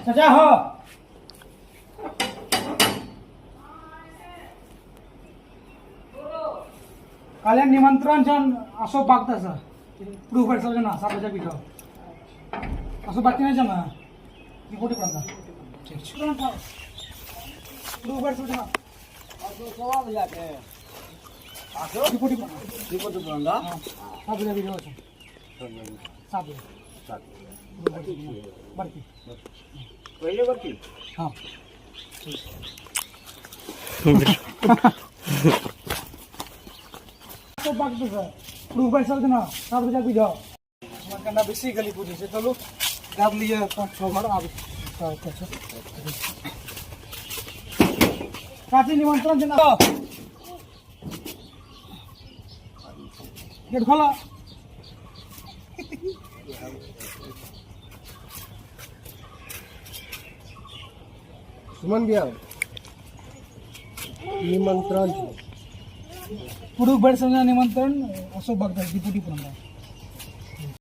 सजा हो काले निमंत्रण छन अशोक बागताचा प्रूफ आहे सगळं ना सापाच्या पिठावर असं बाकी नाही जमा ती कुठे पडता ठीक प्रूफ आहे सगळं ना सवाल जाके ती कुठे पडता रिपोर्ट बनला सापाच्या पिठावर साप बरकी पहिले वरती हां तो बागताचा प्रूफ आहे सगळं ना सापाच्या पिठावर मग बेसी गली पूरी से चलो कर लिए 5-6 बार अब काची निमंत्रण देना गेट खोला सुमन भैया निमंत्रण पुढे बेड निमंत्रण असो बघता डिप्युटी प्रधान